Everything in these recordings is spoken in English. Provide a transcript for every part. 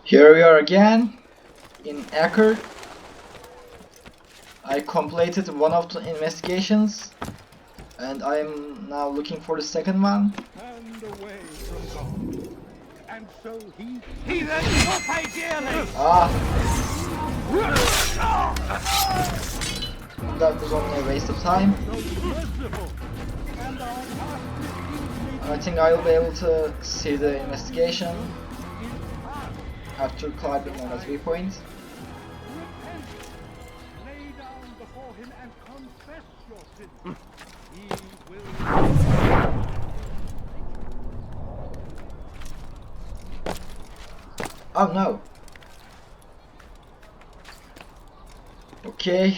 Here we are again in Aker. I completed one of the investigations and I'm now looking for the second one. Turned away from God. And so he then will pay dearly. That was only a waste of time. I think I will be able to see the investigation after climbing on the 3 points. Lay down before him and confess your sins. He will. Oh no. Okay.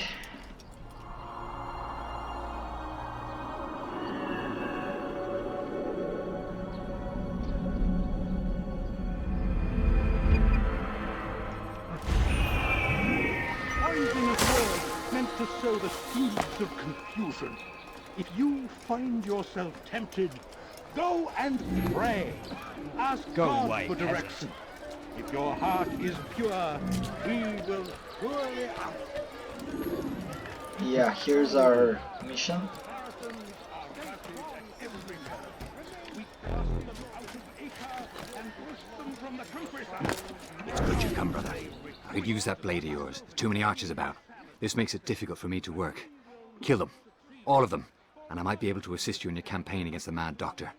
Poisonous words meant to sow the seeds of confusion. If you find yourself tempted, go and pray. Ask God for direction. If your heart is pure, he will surely answer. Yeah, here's our mission. Saracens are rapid everywhere. We cast them out of Acre and push them from the countryside. It's good you come, brother. I could use that blade of yours. Too many archers about. This makes it difficult for me to work. Kill them. All of them. And I might be able to assist you in your campaign against the Mad Doctor.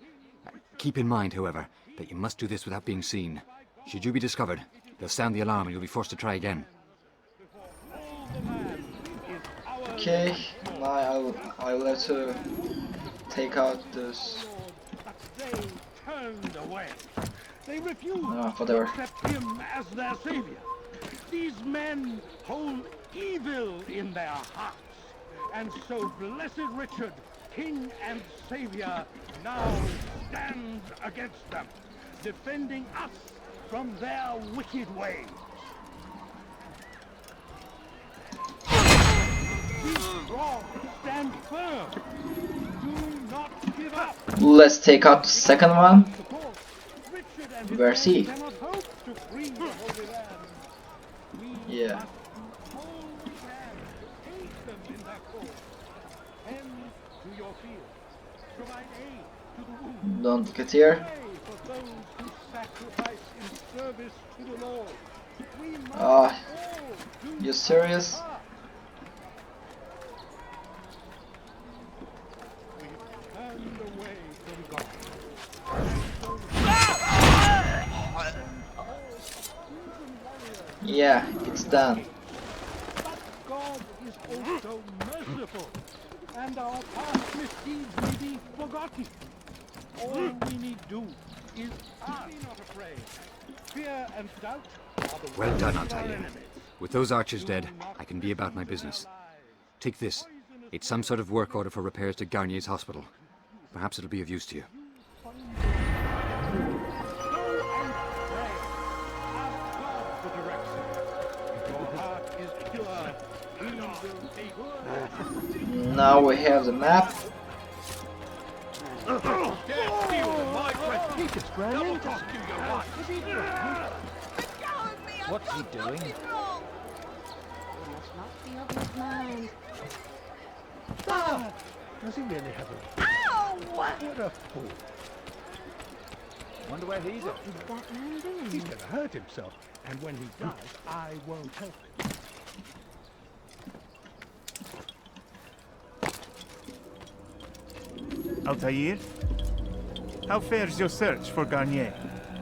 Keep in mind, however, that you must do this without being seen. Should you be discovered, they'll sound the alarm and you'll be forced to try again. Okay, now I will have to take out this. But they turned away. They refused Whatever. to accept him as their savior. These men hold evil in their hearts. And so blessed Richard, king and savior, now stands against them, defending us from their wicked ways. Be strong, stand firm. Do not give up. Let's take out the second one. Richard and his Where's he? men cannot hope to free the Holy Land. We Yeah. must hold them, aid them in their cause. Tend to your field. Provide aid to the wounded. Don't get here. Pray for those who sacrifice in service to the Lord. We must Ah, all do you serious? our part. We've turned away from God. Yeah, it's done. But God is also merciful, and our past misdeeds may be forgotten. All we need do is ask. Be not afraid. Fear and doubt are the Well done, worst of our Altair. enemies. With those archers dead, I can be about my business. Take this. It's some sort of work order for repairs to Garnier's hospital. Perhaps it'll be of use to you. Go and pray. Ask God for direction. If your heart is pure, he will take good. Now we have the map. What's he doing? He must not be of his mind. Does he really have a... Ow! What a fool. Wonder where he's at. What is that man doing? He's gonna hurt himself, and when he does, I won't help him. Altair? How fares your search for Garnier?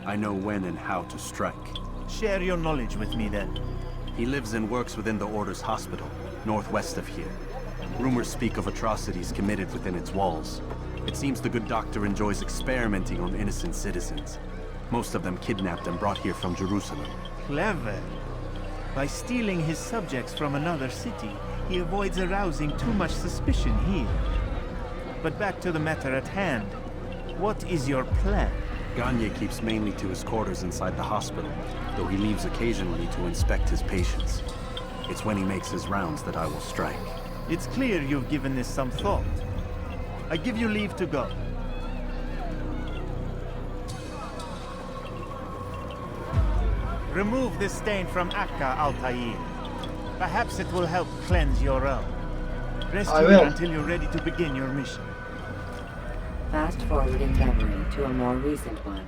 I know when and how to strike. Share your knowledge with me then. He lives and works within the Order's hospital, northwest of here. Rumors speak of atrocities committed within its walls. It seems the good doctor enjoys experimenting on innocent citizens. Most of them kidnapped and brought here from Jerusalem. Clever. By stealing his subjects from another city, he avoids arousing too much suspicion here. But back to the matter at hand. What is your plan? Gagne keeps mainly to his quarters inside the hospital, though he leaves occasionally to inspect his patients. It's when he makes his rounds that I will strike. It's clear you've given this some thought. I give you leave to go. Remove this stain from Akka, Altair. Perhaps it will help cleanse your realm. Rest I here will. until you're ready to begin your mission. Fast forwarding memory to a more recent one.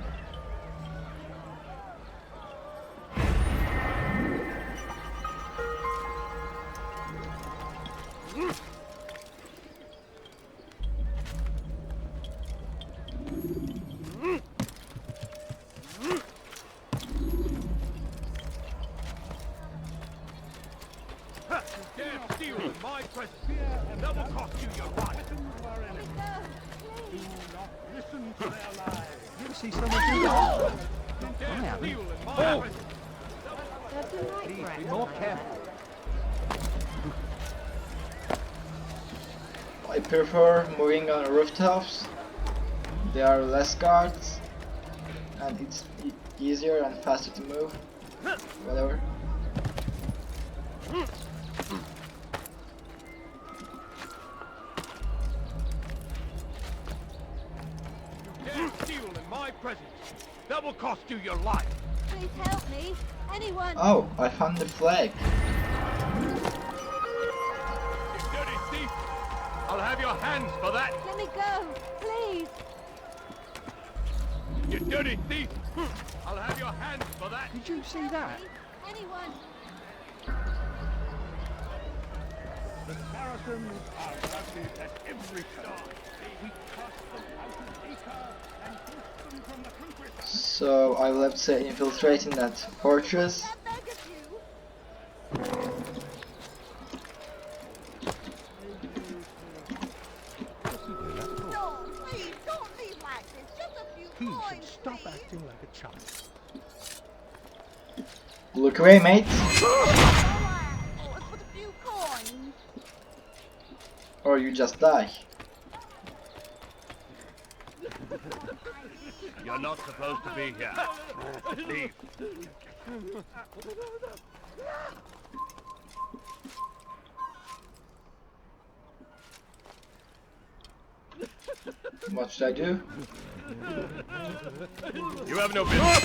Dare steal in my presence. That will cost you your life. Do not listen to their lies. You ever see someone do that? Dare steal in my presence. That's a night Please rat. be more careful. I prefer moving on rooftops. There are less guards, and it's easier and faster to move. Whatever. Dare steal in my presence. That will cost you your life. Please help me. Anyone. Oh, I found the flag. You dirty thief. I'll have your hands for that. Let me go. Please. You dirty thief. I'll have your hands for that. Did you see that? Anyone. The Saracens are routed at every turn. We cast them out of Acre and pushed them from the countryside. So I will have to infiltrate in that fortress. I beg of you. No, please don't leave like this. Just a few He coins, should stop please. acting like a child. Look away, mate. Alright, oh, it's but a few coins. Or you just die. You're not supposed to be here. Leave. What should I do? You have no business.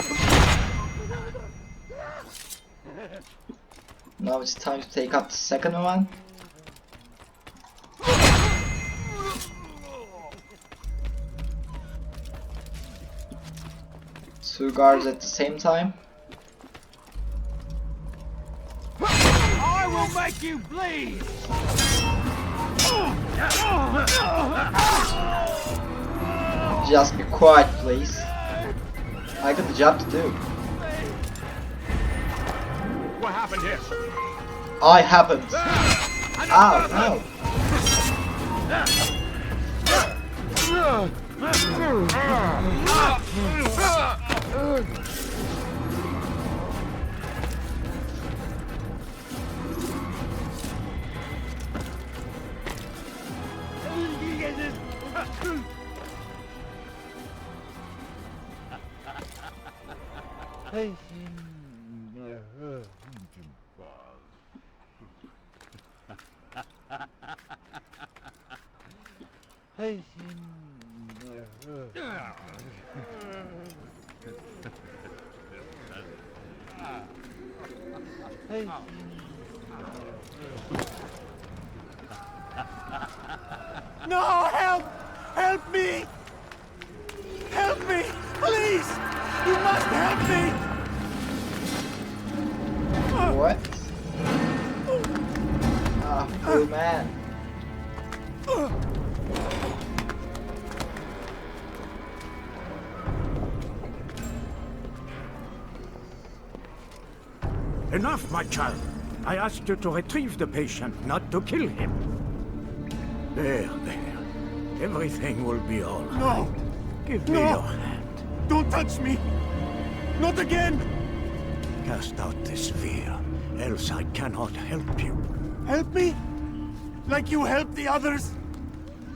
Now it's time to take up the second one. Two guards at the same time. I will make you bleed. Just be quiet, please. I got a job to do. What happened here? I happened. Ow, no. No, help! Help me! Help me! Please! You must help me! What? Ah, poor man. Enough, my child. I asked you to retrieve the patient, not to kill him. There. Everything will be all right. No! Give me No! your hand. Don't touch me! Not again! Cast out this fear, else I cannot help you. Help me? Like you helped the others?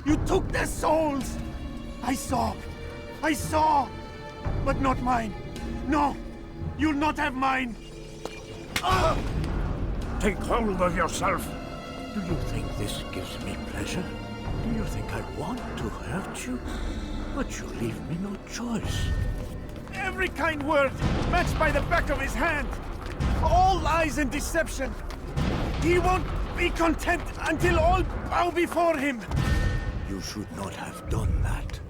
You took their souls! I saw! But not mine! No! You'll not have mine! Take hold of yourself. Do you think this gives me pleasure? Do you think I want to hurt you? But you leave me no choice. Every kind word matched by the back of his hand. All lies and deception. He won't be content until all bow before him. You should not have done that.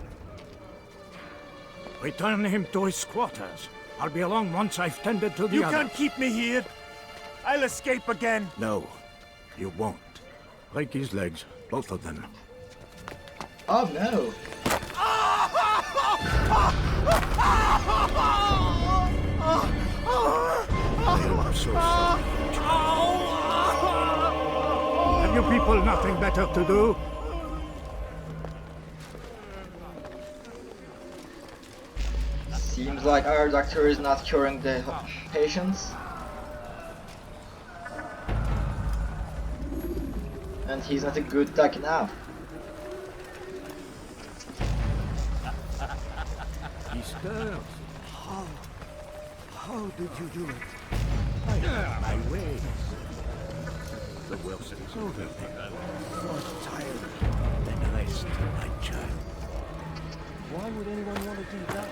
Return him to his quarters. I'll be along once I've tended to the You other. can't keep me here. I'll escape again. No, you won't. Break his legs, both of them. Oh no! I'm so sorry. Have you people nothing better to do? Seems like our doctor is not curing the patients. And he's not a good doc now. He stirs. How did you do it? I have my ways. The worst is over. More tired than rest, my child. Why would anyone want to do that?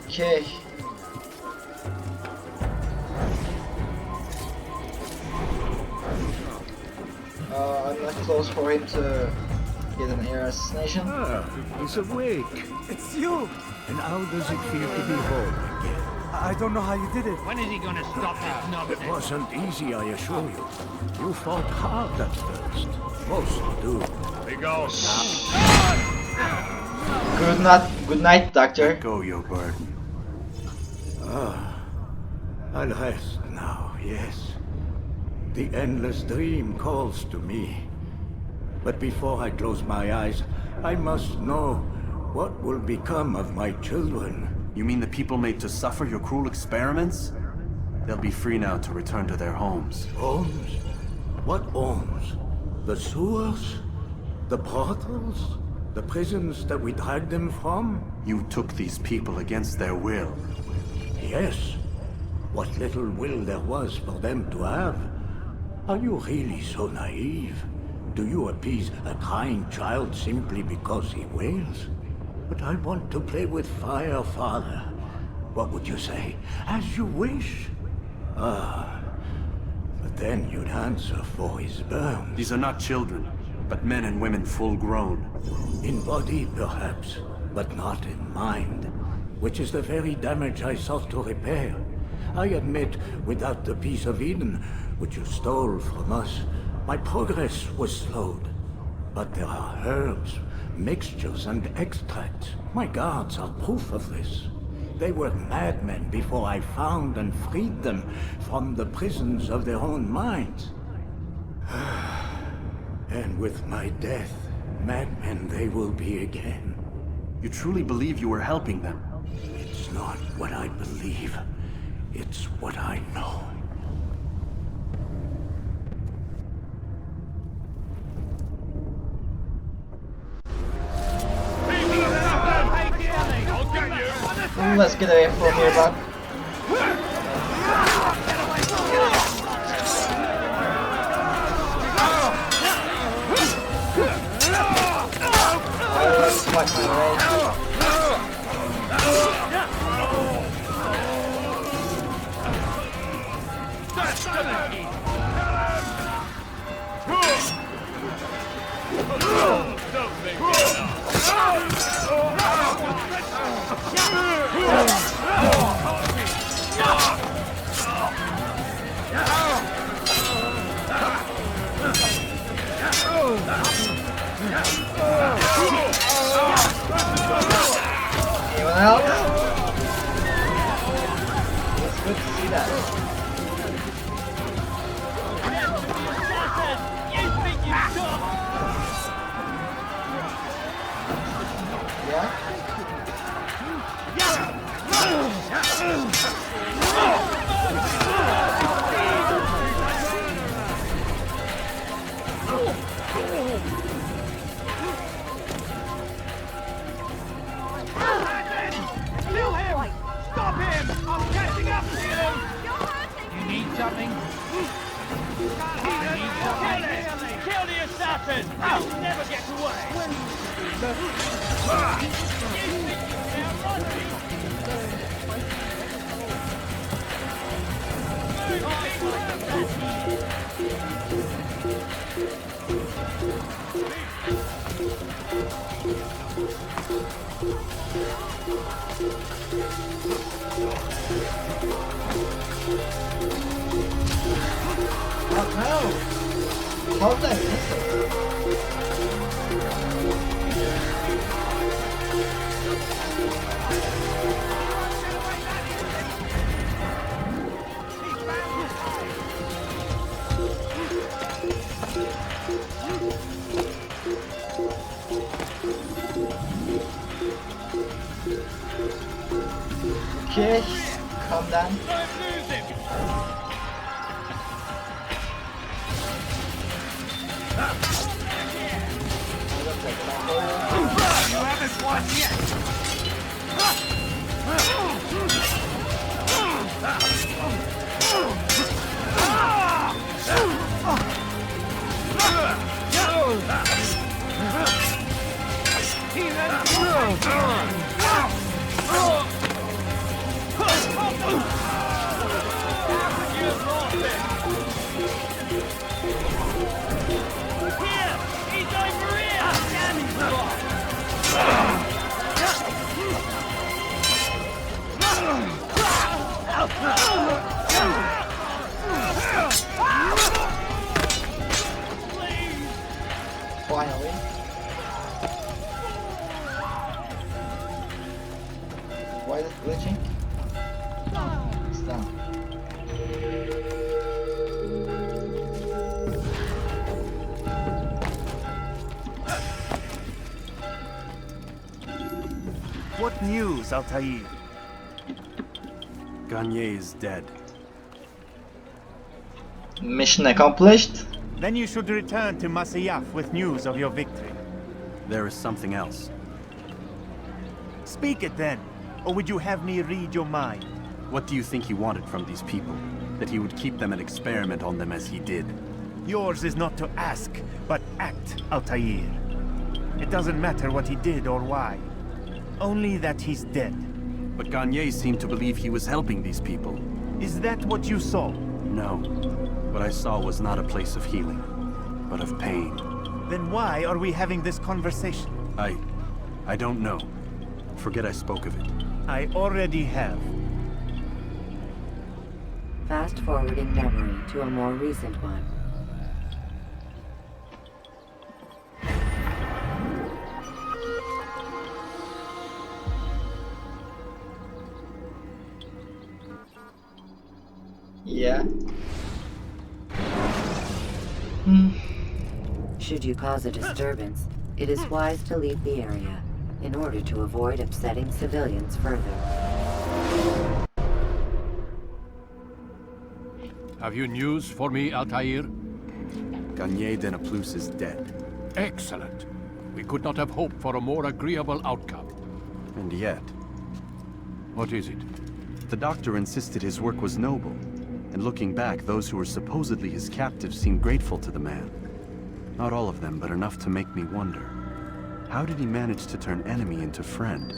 Okay. I'm not close for him to get an air assassination. Ah, he's awake. It's you. And how does it feel to be home again? I don't know how you did it. When is he gonna stop this nonsense? It wasn't easy, I assure you. You fought hard at first. Most do. Good night, doctor. Let go your burden. I'll rest now, yes. The endless dream calls to me. But before I close my eyes, I must know what will become of my children. You mean the people made to suffer your cruel experiments? They'll be free now to return to their homes. Homes? What homes? The sewers? The brothels? The prisons that we dragged them from? You took these people against their will. Yes. What little will there was for them to have. Are you really so naive? Do you appease a crying child simply because he wails? But I want to play with fire, Father. What would you say? As you wish. Ah. But then you'd answer for his burns. These are not children, but men and women full grown. In body, perhaps, but not in mind. Which is the very damage I sought to repair. I admit, without the piece of Eden, which you stole from us, my progress was slowed. But there are herbs, mixtures, and extracts. My guards are proof of this. They were madmen before I found and freed them from the prisons of their own minds. And with my death, madmen they will be again. You truly believe you were helping them? It's not what I believe. It's what I know. Let's get away from here, bud. Let's fight my way. Anyone else? It's good to see that. Listen! You'll never get away! Oh no! How did I miss it? Okay, calm down. You haven't won yet! Finally. Why is it glitching? It's done. What news, Altair? Garnier is dead. Mission accomplished. Then you should return to Masyaf with news of your victory. There is something else. Speak it then, or would you have me read your mind? What do you think he wanted from these people? That he would keep them and experiment on them as he did? Yours is not to ask, but act, Altair. It doesn't matter what he did or why. Only that he's dead. But Garnier seemed to believe he was helping these people. Is that what you saw? No. What I saw was not a place of healing, but of pain. Then why are we having this conversation? I don't know. Forget I spoke of it. I already have. Fast-forwarding memory to a more recent one. Yeah. Should you cause a disturbance, it is wise to leave the area in order to avoid upsetting civilians further. Have you news for me, Altair? Garnier de Naplouse is dead. Excellent. We could not have hoped for a more agreeable outcome. And yet, What is it? the doctor insisted his work was noble. And looking back, those who were supposedly his captives seemed grateful to the man. Not all of them, but enough to make me wonder. How did he manage to turn enemy into friend?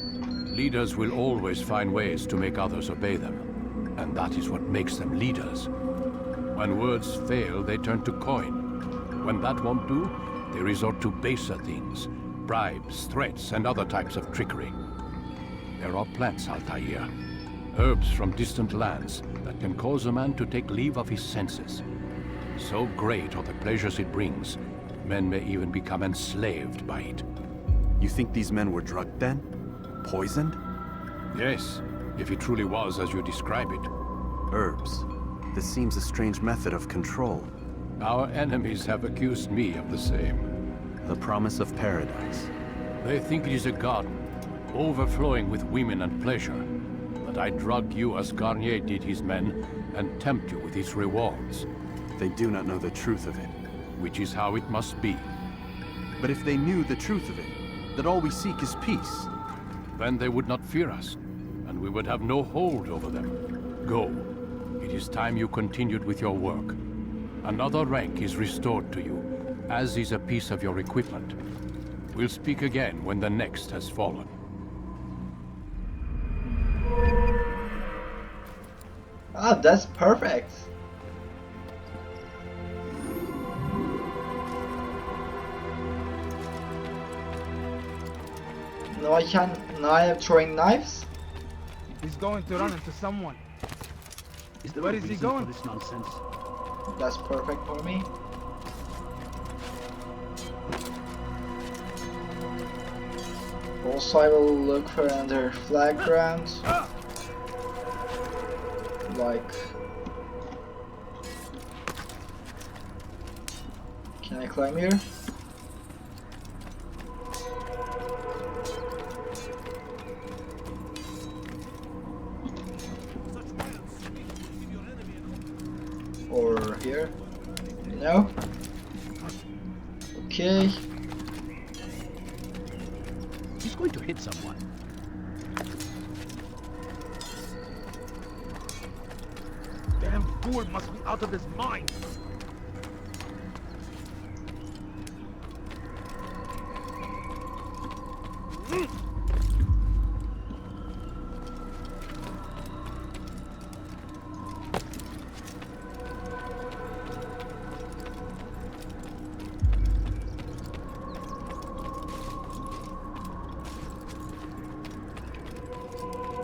Leaders will always find ways to make others obey them. And that is what makes them leaders. When words fail, they turn to coin. When that won't do, they resort to baser things. Bribes, threats, and other types of trickery. There are plants, Altair. Herbs from distant lands that can cause a man to take leave of his senses. So great are the pleasures it brings, men may even become enslaved by it. You think these men were drugged then? Poisoned? Yes, if it truly was as you describe it. Herbs. This seems a strange method of control. Our enemies have accused me of the same. The promise of paradise. They think it is a garden, overflowing with women and pleasure. But I drug you as Garnier did his men, and tempt you with its rewards. They do not know the truth of it. Which is how it must be. But if they knew the truth of it, that all we seek is peace, Then they would not fear us, and we would have no hold over them. Go. It is time you continued with your work. Another rank is restored to you, as is a piece of your equipment. We'll speak again when the next has fallen. Ah, that's perfect. Now I can. Now I am throwing knives. He's going to run into someone. Where is he going? For this nonsense? That's perfect for me. Also, I will look for another flag ground. Like, can I climb here? Or here? No? Okay. He's going to hit someone. Damn fool must be out of his mind.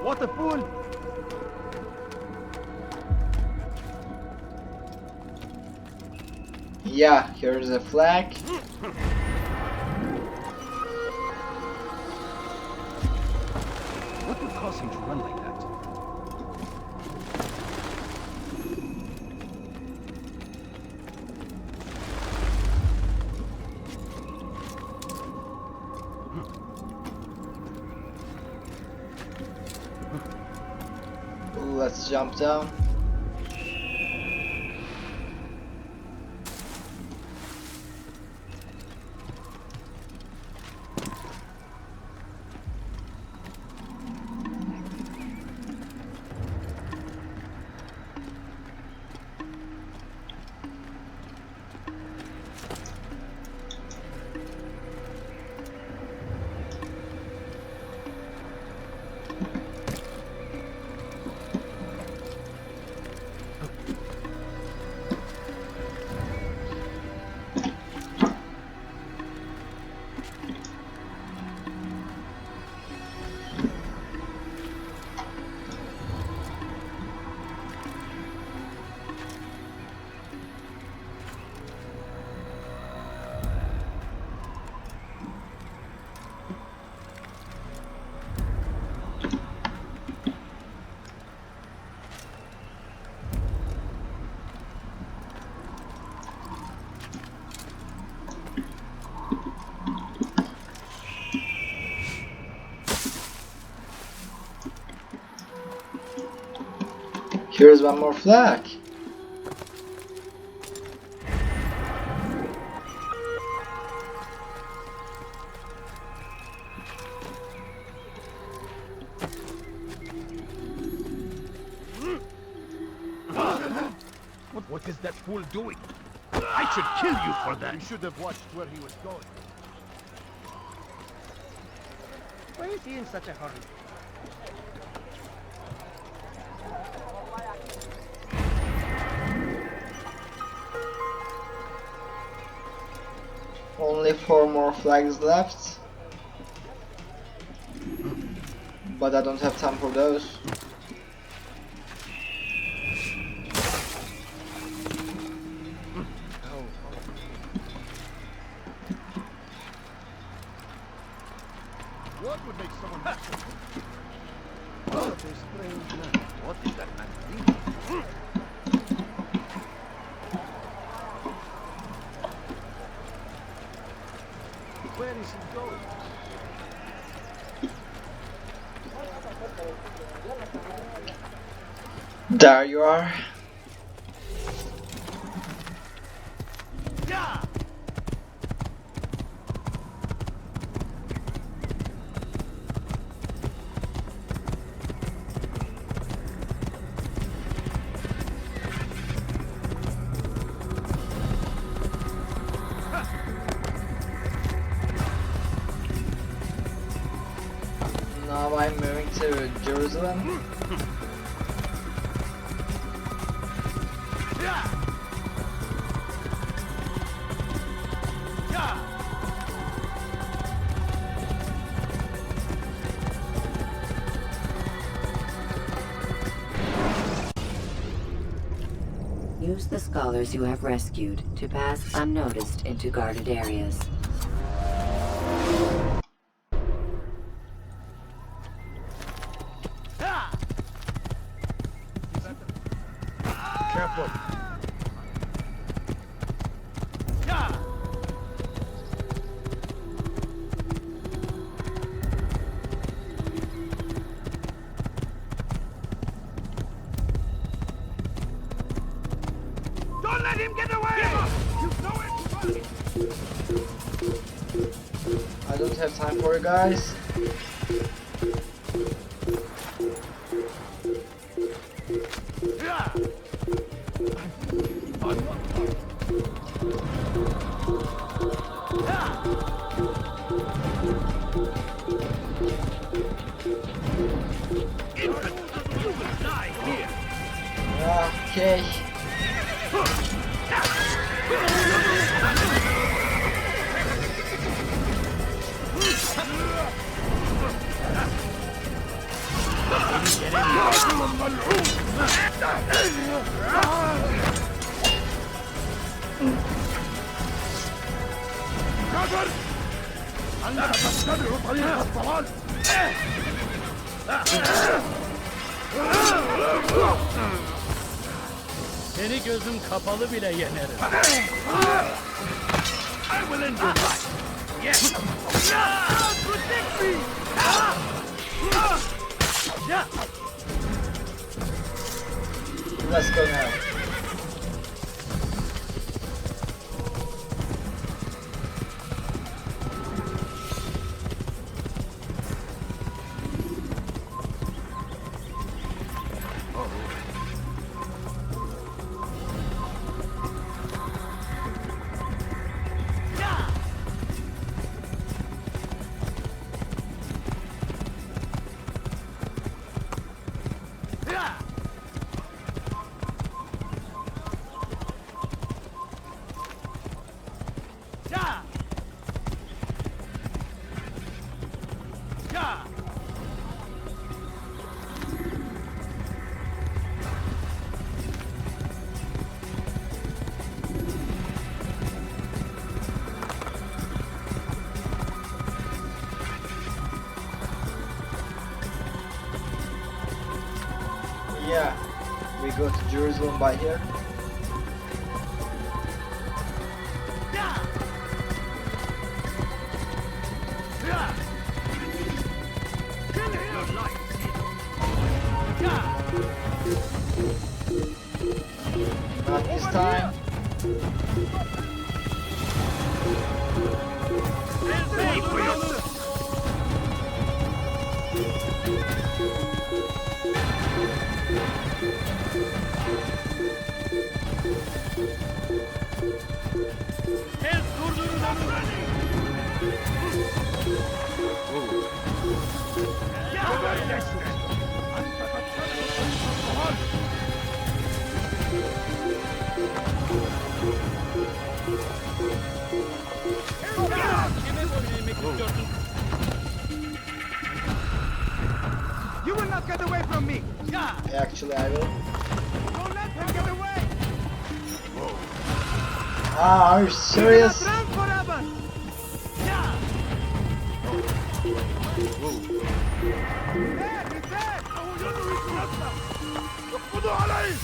What a fool! Yeah, here's a flag. What would cause him to run like that? Let's jump down. Here's one more flag. What is that fool doing? I should kill you for that. You should have watched where he was going. Why is he in such a hurry? Only 4 more flags left. But I don't have time for those. What would make someone happy? What a strange man. What is that man doing? Where is he going? There you are. Yeah! Now I'm moving to Jerusalem. Use the scholars you have rescued to pass unnoticed into guarded areas. Careful. Don't let him get away! You know it! I don't have time for you guys. Okay. أنت تتبع طريق الضلال. Seni gözüm kapalı bile yenerim. I will end your life. Yes. Protect me. Let's go now. Yeah, we go to Jerusalem by here. Not this time. You will not get away from me. Actually, I will. Don't let him get away. Ah, are you serious? You will not run forever. There, he's dead. خذوا عليه.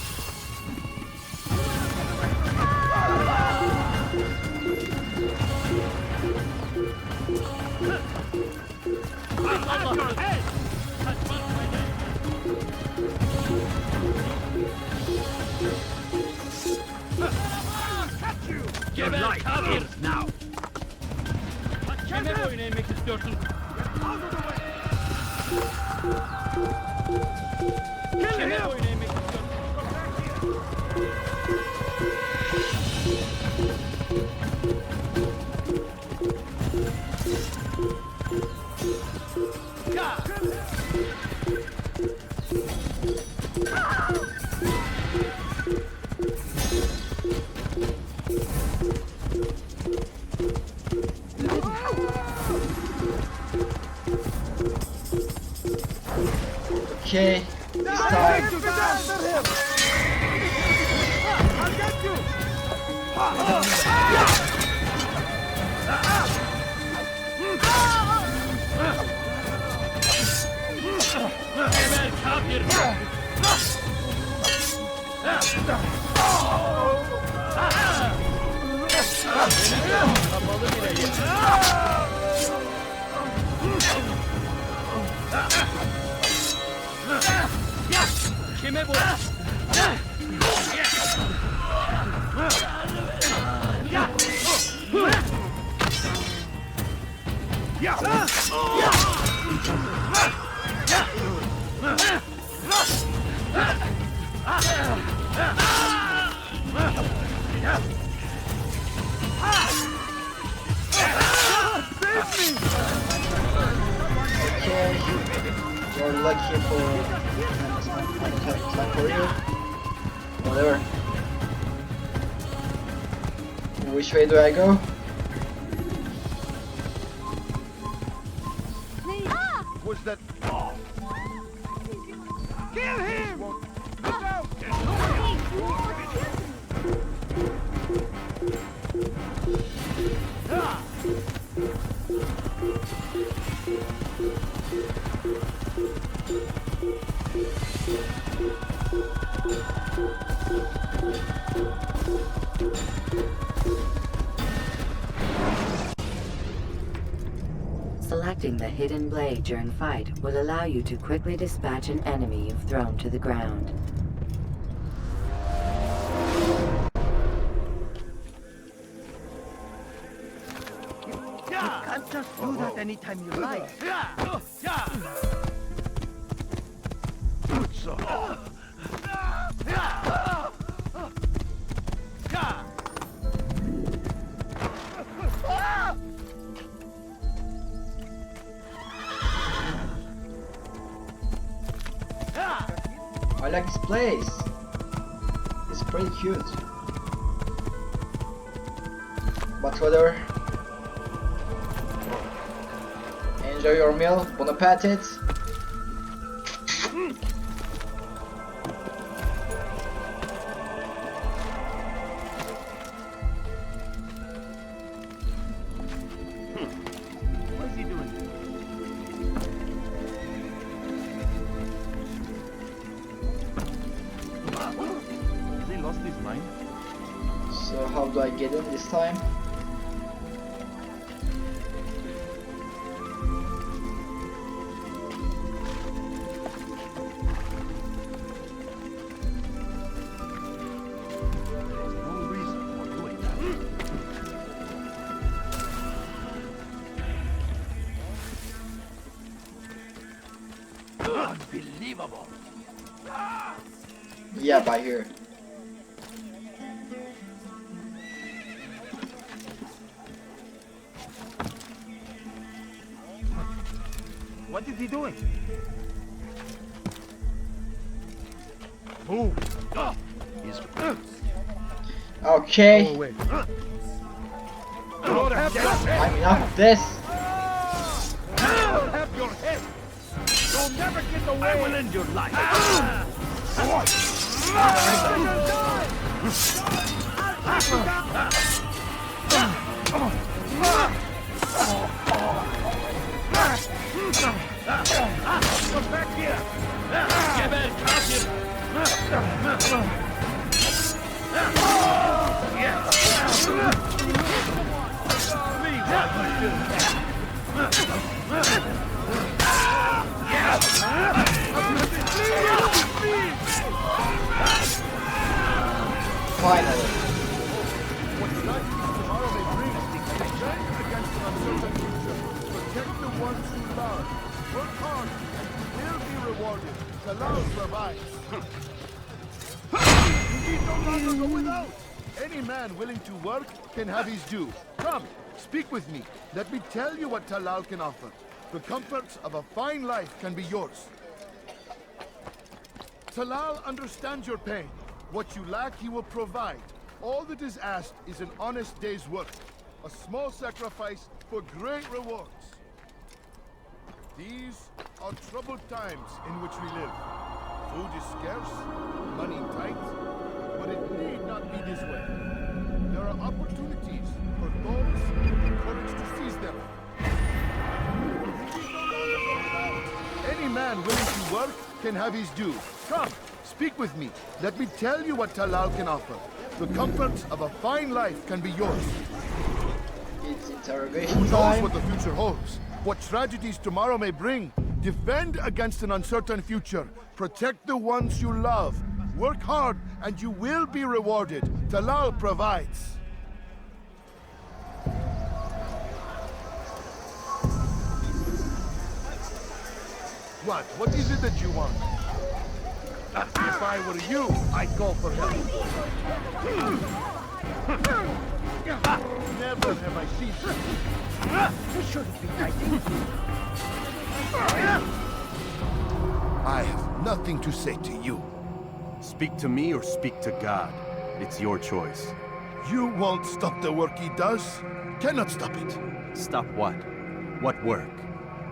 Give light here now. Kime boyun eğmek istiyorsun? Kime boyun eğmek istiyorsun? Okay, this time. Okay, you're lucky for for you. Whatever. Which way do I go? Was that? Kill him! Look out! Selecting the hidden blade during fight will allow you to quickly dispatch an enemy you've thrown to the ground. You can't just do that anytime you like. Good so. I like this place. It's pretty cute. But whatever. Enjoy your meal. Bon appetit. What is he doing? Has he lost his mind? So how do I get in this time? No reason for doing that. Unbelievable. Yeah, by here. What is he doing? Move. He's Okay. Go away. I'm enough of this. Have your head. You'll never get away. I will end your life. Come back here. Finally. What's nice is tomorrow they bring us the giant against an uncertain future. Protect the ones you love. Work hard and you will be rewarded. Talal provides. You need no longer go without. Any man willing to work can have his due. Come, speak with me. Let me tell you what Talal can offer. The comforts of a fine life can be yours. Talal understands your pain. What you lack, he will provide. All that is asked is an honest day's work. A small sacrifice for great rewards. These are troubled times in which we live. Food is scarce, money tight, but it need not be this way. There are opportunities for those with the courage to seize them. Any man willing to work can have his due. Come, speak with me. Let me tell you what Talal can offer. The comforts of a fine life can be yours. It's interrogation Who knows time. what the future holds? What tragedies tomorrow may bring? Defend against an uncertain future. Protect the ones you love. Work hard and you will be rewarded. Talal provides. What is it that you want? If I were you, I'd go for help. Never have I seen this. You shouldn't be fighting. I have nothing to say to you. Speak to me or speak to God. It's your choice. You won't stop the work he does. Cannot stop it. Stop what? What work?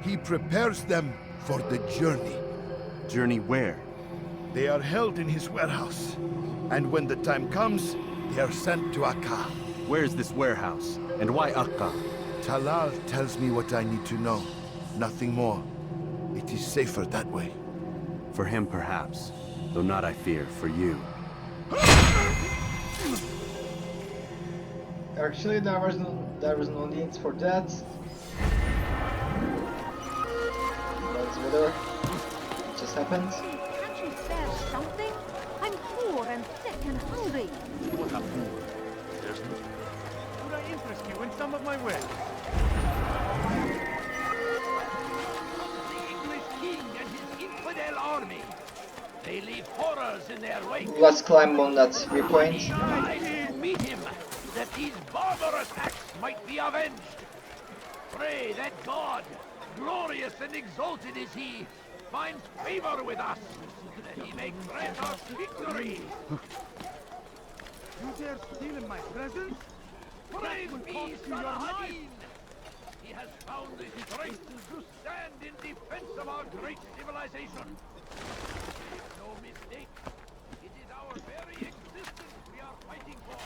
He prepares them for the journey. Journey where? They are held in his warehouse. And when the time comes, they are sent to Akka. Where is this warehouse? And why Akka? Talal tells me what I need to know. Nothing more. It is safer that way. For him, perhaps. Though not, I fear, for you. Actually, there was no need for that. But whatever. It just happened. Can't you spare something? I'm poor and sick and hungry. What a fool. Could I interest you in some of my wares? The English king and his infidel army. They leave horrors in their wake. Let's climb on that viewpoint. Try to meet him, that these barbarous acts might be avenged. Pray that God, glorious and exalted is he, finds favor with us, that he may grant us victory. You dare steal in my presence? Praise be Saladin! He has found the strength to stand in defense of our great civilization. No mistake, it is our very existence we are fighting for.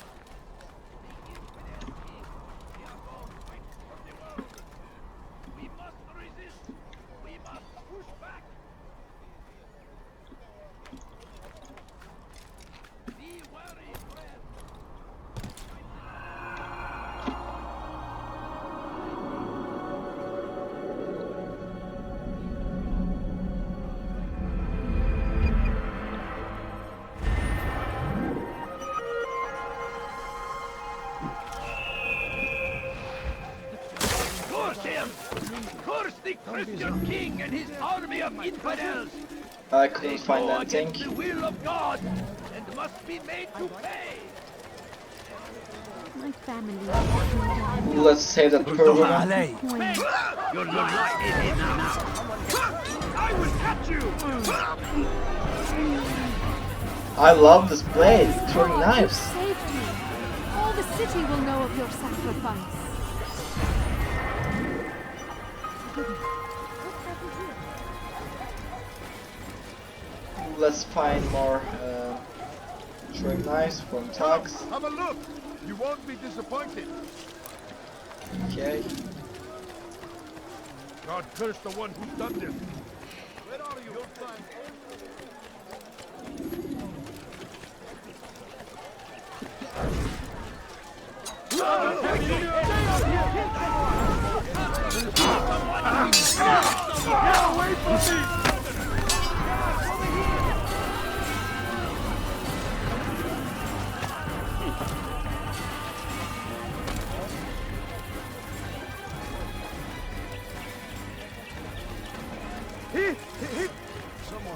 The infidel king, the Argon fight for the world. We must resist. We must push back. Be wary, friend. Curse him! Curse the Christian king and his army of infidels! I couldn't They find go anything. against the will of God and must be made to pay! My family is dying. Let's save that poor woman. Men! Your light is in now! I will catch you! I love this blade, throwing God, knives. you saved me. All the city will know of your sacrifice. Let's find more throwing knives from tags. Have a look. You won't be disappointed. Okay. God curse the one who's done this. Where are you? You'll find Get away from me!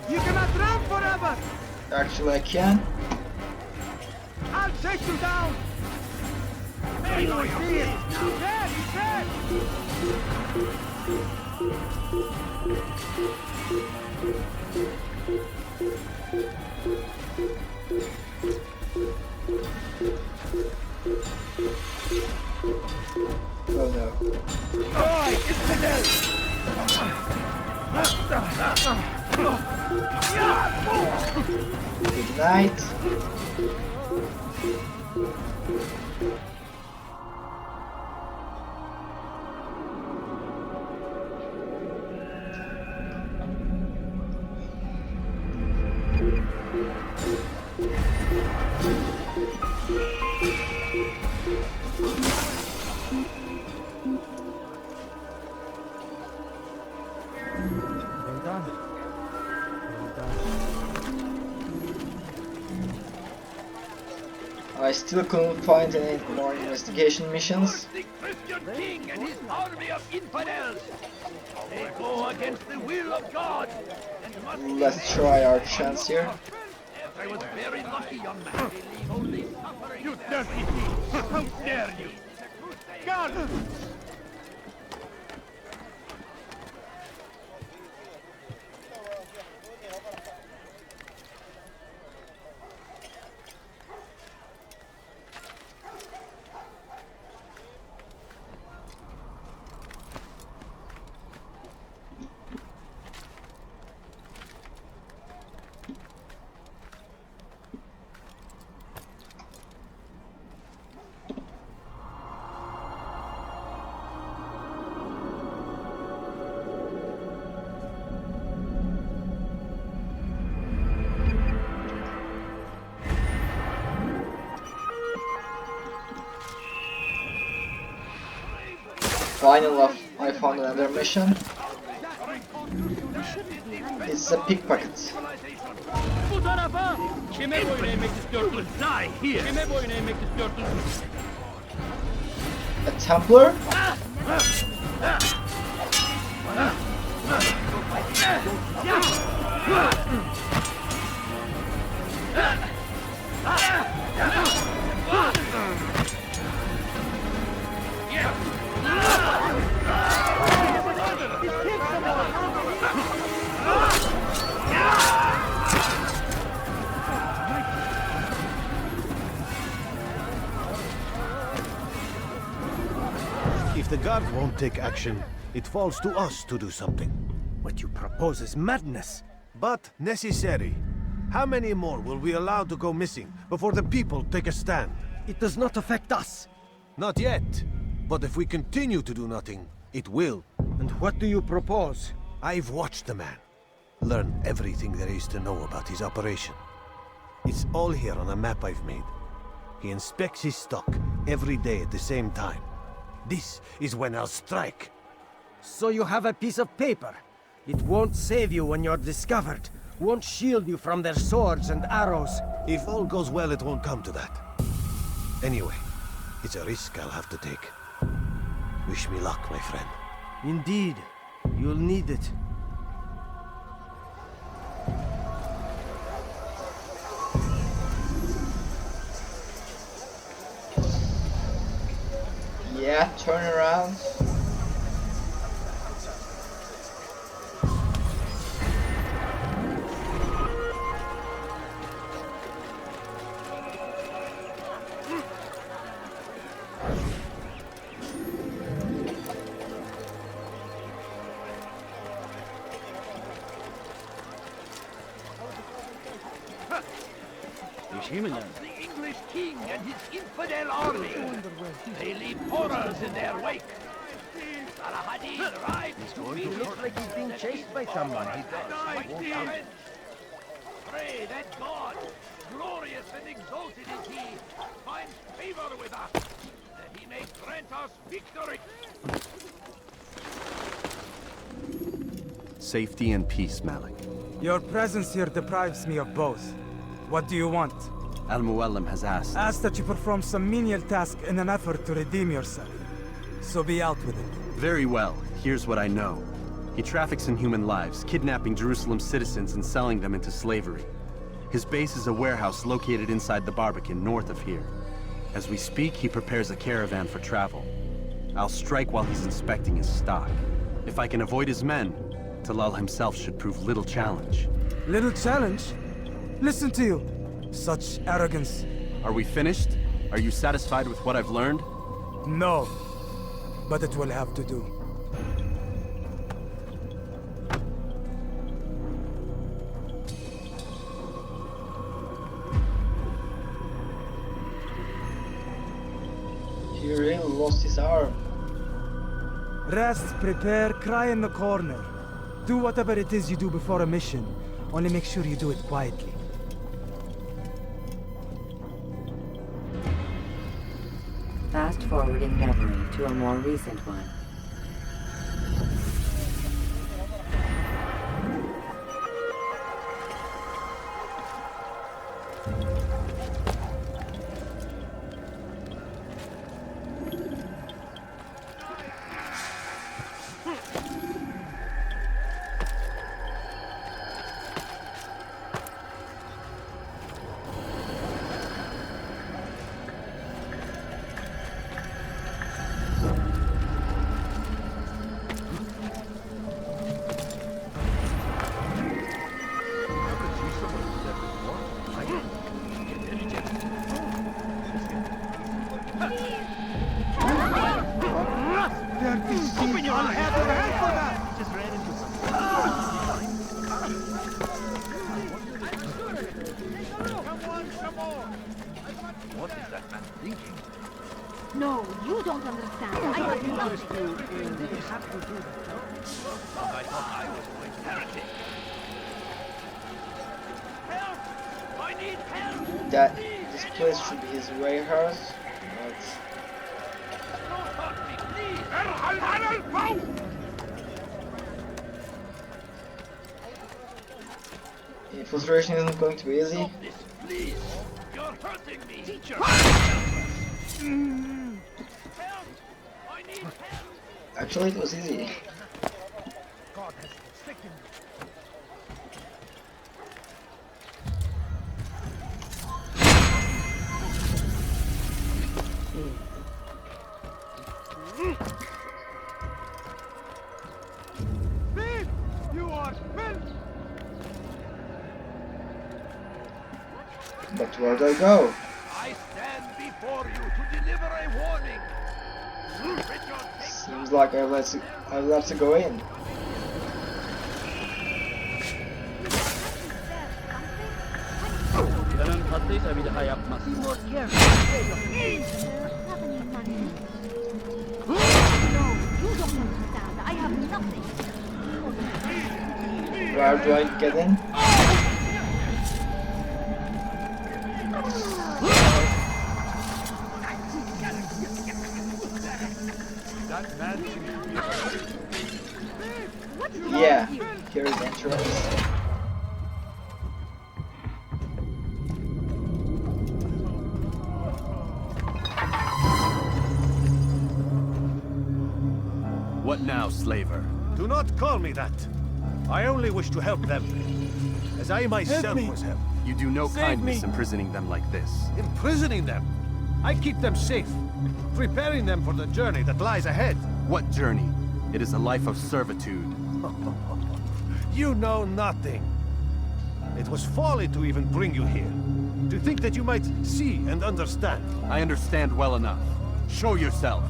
You cannot run forever! Actually, I can. I'll take you down! Hey, he's dead! He's dead! Oh no. Good night. Well done. Well done. I still couldn't find any more investigation missions. The Christian king and his army of infidels. They go against the will of God. And must be Let's try our chance here. I was very lucky, young man. They leave only suffering. You dirty thief! How dare you! God! Finally, I found another mission. It's a pickpocket. Bu tarafa! Kime boyun eğmek istiyorsun? Die here! Kime boyun eğmek istiyorsun? A Templar? If the guard won't take action, it falls to us to do something. What you propose is madness. But necessary. How many more will we allow to go missing before the people take a stand? It does not affect us. Not yet. But if we continue to do nothing, it will. And what do you propose? I've watched the man. Learn everything there is to know about his operation. It's all here on a map I've made. He inspects his stock every day at the same time. This is when I'll strike. So you have a piece of paper. It won't save you when you're discovered. Won't shield you from their swords and arrows. If all goes well, it won't come to that. Anyway, it's a risk I'll have to take. Wish me luck, my friend. Indeed. You'll need it. Yeah, turn around. The English king and his infidel army. They leave horrors in their wake. Salahadin rides to meet him. Looks like he's being chased by someone. Pray that God, glorious and exalted is he, finds favor with us, that he may grant us victory. Safety and peace, Malik. Your presence here deprives me of both. What do you want? Al-Muallim has asked. Ask that you perform some menial task in an effort to redeem yourself. So be out with it. Very well. Here's what I know. He traffics in human lives, kidnapping Jerusalem citizens and selling them into slavery. His base is a warehouse located inside the Barbican, north of here. As we speak, he prepares a caravan for travel. I'll strike while he's inspecting his stock. If I can avoid his men, Talal himself should prove little challenge. Little challenge? Listen to you. Such arrogance. Are we finished? Are you satisfied with what I've learned? No. But it will have to do. He really lost his arm. Rest, prepare, cry in the corner. Do whatever it is you do before a mission. Only make sure you do it quietly. Fast forwarding memory to a more recent one. What is that man thinking? No, you don't understand. I have nothing. I thought I was going to heretic. Help! I need help! That this place should be his warehouse, but Don't hurt me, please! infiltration isn't going to be easy. Stop this, please! You're hurting me! Teacher! Help! I need help! Actually, it was easy. God has forsaken me. Thief! You are filth! But where do I go? I stand before you to deliver a warning. Seems like I'll have to go in. Ganun pati sabi dah hayap mas. Be more careful. Have any money? No, you don't understand. I have nothing. Where do I get in? That man seems to be Yeah, here is the entrance. What now, slaver? Do not call me that. I only wish to help them, as I myself was helped. You do no Save kindness me. imprisoning them like this. Imprisoning them? I keep them safe, preparing them for the journey that lies ahead. What journey? It is a life of servitude. You know nothing. It was folly to even bring you here. To think that you might see and understand. I understand well enough. Show yourself.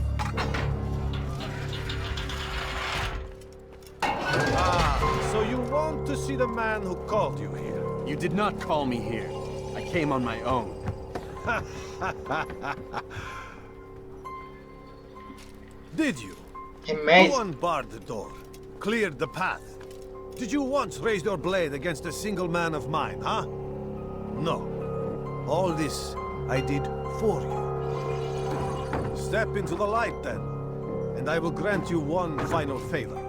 So you want to see the man who called you here? You did not call me here. I came on my own. Did you? Amazing. Who unbarred the door? Cleared the path? Did you once raise your blade against a single man of mine, huh? No. All this I did for you. Step into the light then, and I will grant you one final favor.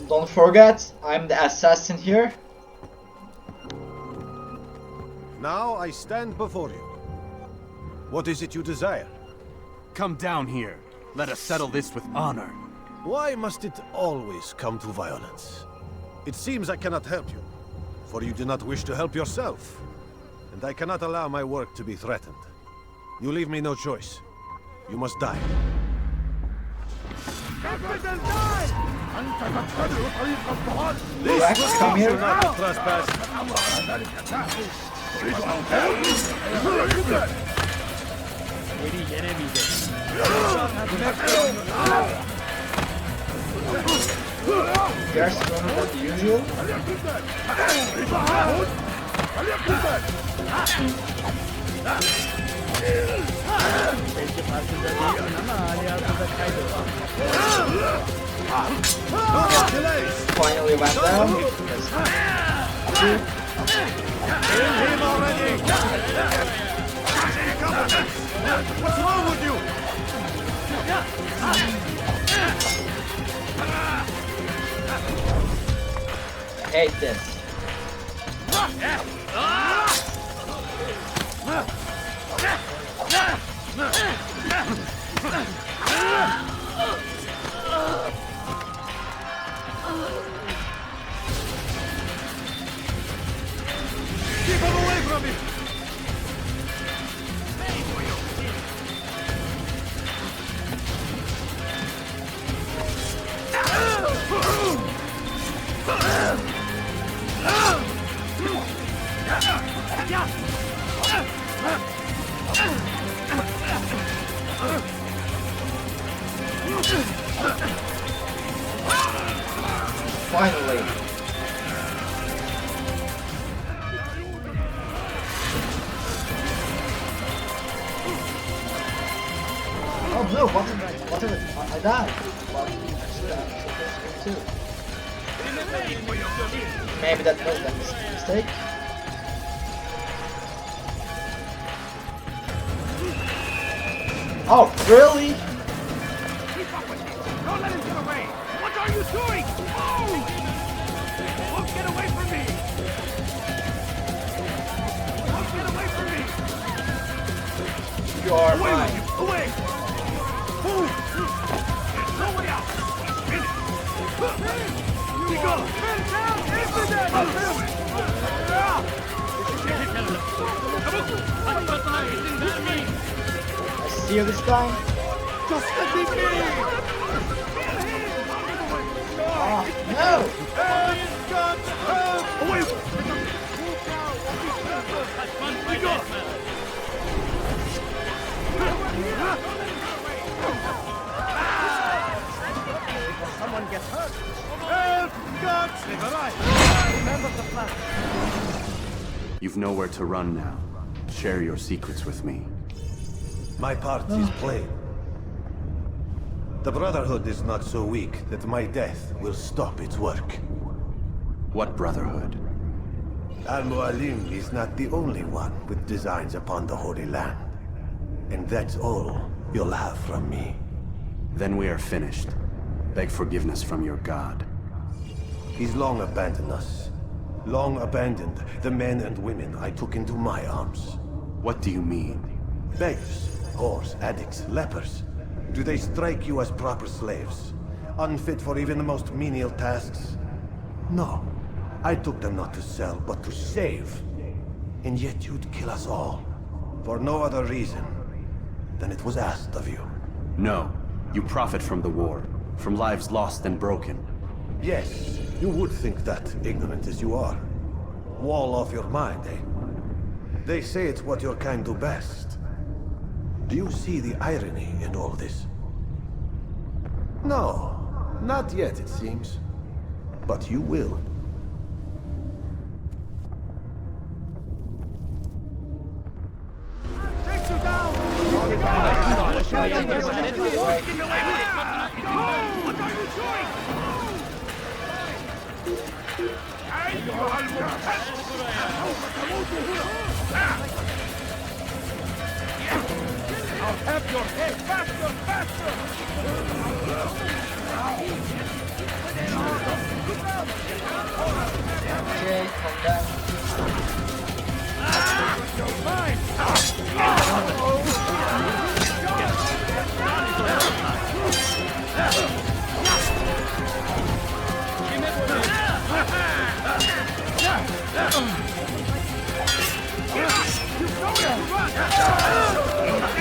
Don't forget, I'm the assassin here. Now I stand before you. What is it you desire? Come down here. Let us settle this with honor. Why must it always come to violence? It seems I cannot help you, for you do not wish to help yourself. And I cannot allow my work to be threatened. You leave me no choice. You must die. Rex, come here. You're stronger than usual. Finally went down. What's wrong with you? I hate this. Keep him away from me! Finally. Oh no, what did I died. Well, actually, I'm supposed to go too. Maybe that was a mistake. Oh, really? Don't let him get away! What are you doing? Move! Don't get away from me! Don't get away from me! You are away mine. Away! Move! There's nobody else! We go! I see you this time. Just let me be! Oh, no! Away! We go! Someone gets hurt. Remember the plan. You've nowhere to run now. Share your secrets with me. My part is plain. The Brotherhood is not so weak that my death will stop its work. What Brotherhood? Al-Mualim is not the only one with designs upon the Holy Land. And that's all you'll have from me. Then we are finished. Beg forgiveness from your god. He's long abandoned us. Long abandoned the men and women I took into my arms. What do you mean? Beggars, whores, addicts, lepers. Do they strike you as proper slaves? Unfit for even the most menial tasks? No. I took them not to sell, but to save. And yet you'd kill us all. For no other reason than it was asked of you. No. You profit from the war. From lives lost and broken. Yes, you would think that, ignorant as you are. Wall off your mind, eh? They say it's what your kind do best. Do you see the irony in all this? No, not yet, it seems. But you will. Takes you down! What are you doing? I'll have your head faster, faster! Okay, calm down. You're mine! You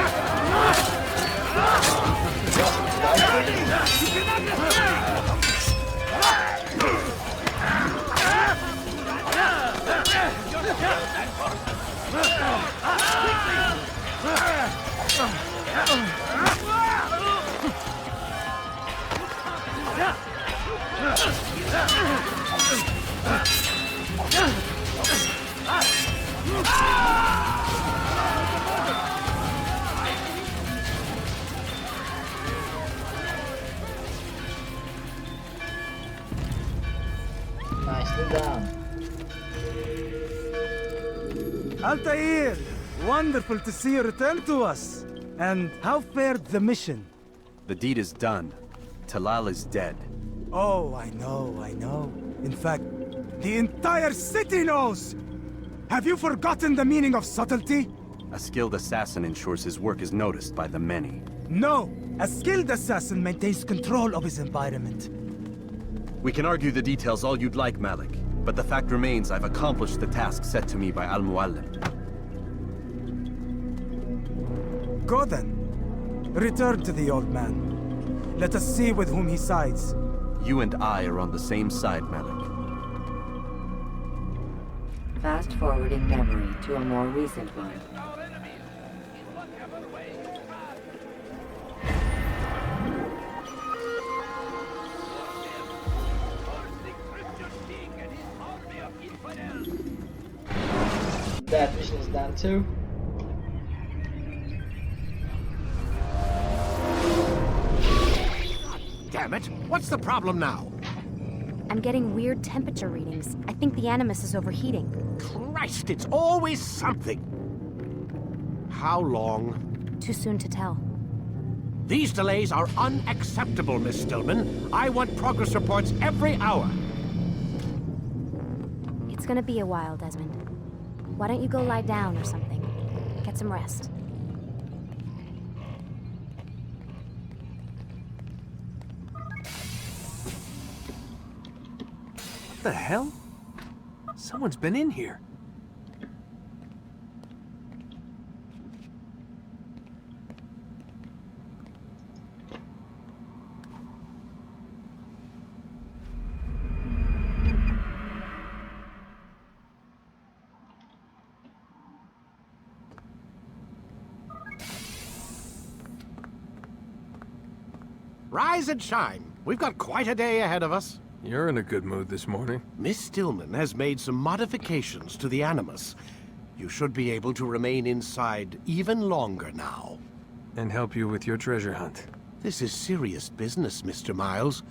Nicely done. Altair! Wonderful to see you return to us. And how fared the mission? The deed is done. Talal is dead. Oh, I know. In fact, the entire city knows! Have you forgotten the meaning of subtlety? A skilled assassin ensures his work is noticed by the many. No! A skilled assassin maintains control of his environment. We can argue the details all you'd like, Malik. But the fact remains I've accomplished the task set to me by Al-Mualim. Go then. Return to the old man. Let us see with whom he sides. You and I are on the same side, Malik. Fast-forwarding memory to a more recent one. That mission is done too. Damn it! What's the problem now? I'm getting weird temperature readings. I think the Animus is overheating. Christ, it's always something! How long? Too soon to tell. These delays are unacceptable, Miss Stillman. I want progress reports every hour. It's gonna be a while, Desmond. Why don't you go lie down or something? Get some rest. What the hell? Someone's been in here. Rise and shine. We've got quite a day ahead of us. You're in a good mood this morning. Miss Stillman has made some modifications to the Animus. You should be able to remain inside even longer now. And help you with your treasure hunt. This is serious business, Mr. Miles.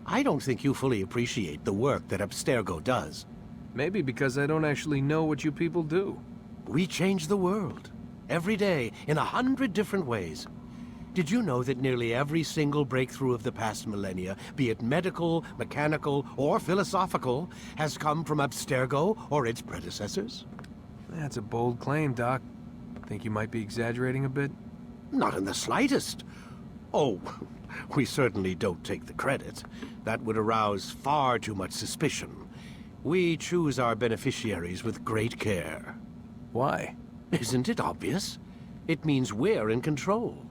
I don't think you fully appreciate the work that Abstergo does. Maybe because I don't actually know what you people do. We change the world. Every day, in 100 different ways. Did you know that nearly every single breakthrough of the past millennia, be it medical, mechanical, or philosophical, has come from Abstergo or its predecessors? That's a bold claim, Doc. Think you might be exaggerating a bit? Not in the slightest. Oh, we certainly don't take the credit. That would arouse far too much suspicion. We choose our beneficiaries with great care. Why? Isn't it obvious? It means we're in control.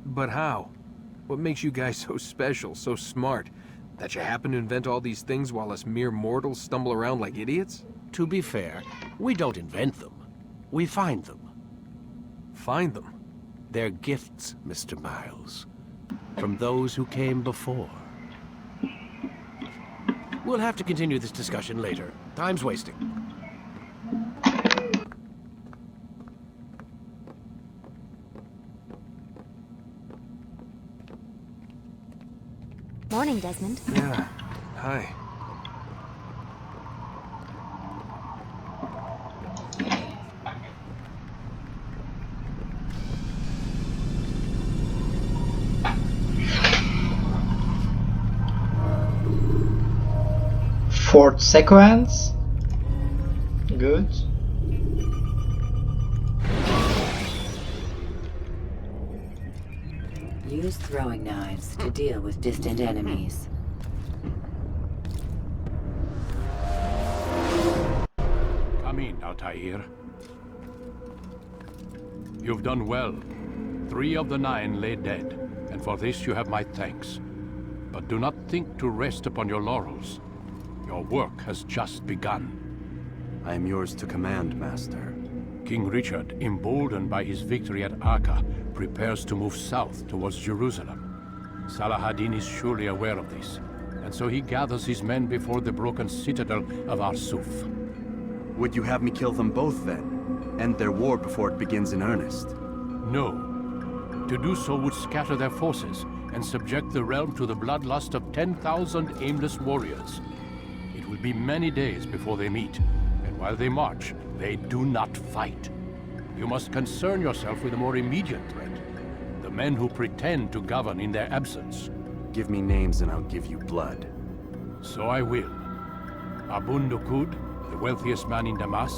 But how? What makes you guys so special, so smart? That you happen to invent all these things while us mere mortals stumble around like idiots? To be fair, we don't invent them. We find them. Find them? They're gifts, Mr. Miles. From those who came before. We'll have to continue this discussion later. Time's wasting. Morning, Desmond. Yeah. Hi. Fourth sequence. Good. Use throwing knives to deal with distant enemies. Come in, Altair. You've done well. 3 of the 9 lay dead, and for this you have my thanks. But do not think to rest upon your laurels. Your work has just begun. I am yours to command, Master. King Richard, emboldened by his victory at Acre, prepares to move south towards Jerusalem. Salah-ad-Din is surely aware of this, and so he gathers his men before the broken citadel of Arsuf. Would you have me kill them both then? End their war before it begins in earnest? No. To do so would scatter their forces and subject the realm to the bloodlust of 10,000 aimless warriors. It will be many days before they meet, and while they march, they do not fight. You must concern yourself with a more immediate threat. The men who pretend to govern in their absence. Give me names and I'll give you blood. So I will. Abun Dukud, the wealthiest man in Damas.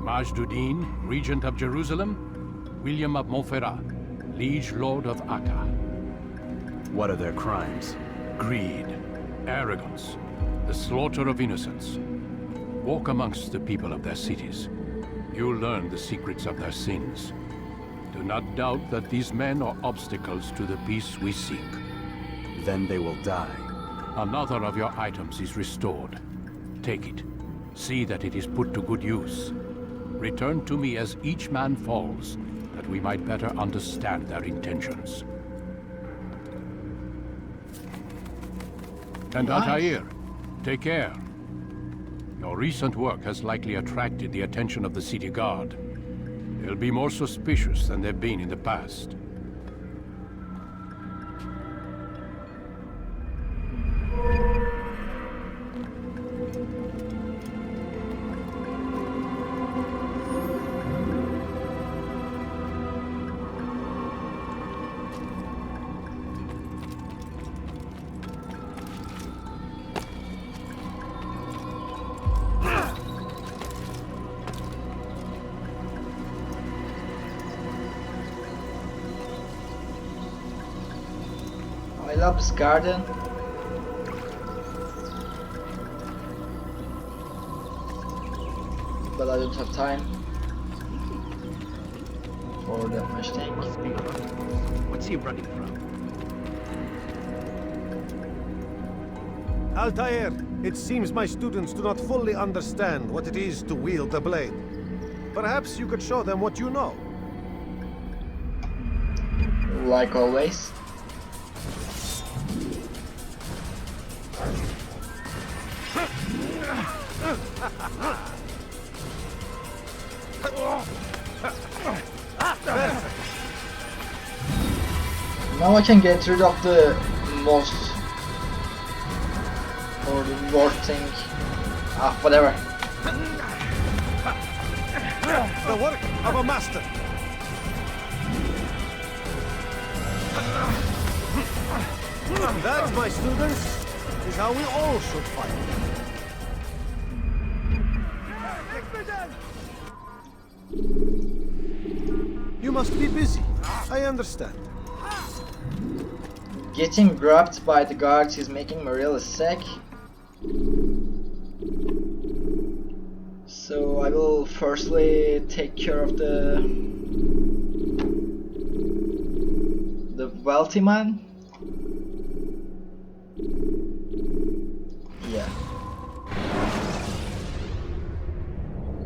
Majduddin, regent of Jerusalem. William of Montferrat, liege lord of Acre. What are their crimes? Greed, arrogance, the slaughter of innocents. Walk amongst the people of their cities. You'll learn the secrets of their sins. Do not doubt that these men are obstacles to the peace we seek. Then they will die. Another of your items is restored. Take it. See that it is put to good use. Return to me as each man falls, that we might better understand their intentions. And Altair, take care. Your recent work has likely attracted the attention of the city guard. They'll be more suspicious than they've been in the past. I love this garden. But I don't have time for that much thing. What's he running from? Altair, it seems my students do not fully understand what it is to wield the blade. Perhaps you could show them what you know. Like always. Now I can get rid of the most or the worst thing. Whatever. The work of a master. That, my students, is how we all should fight. You must be busy. I understand. Getting grabbed by the guards is making me really sick. So I will firstly take care of the wealthy man.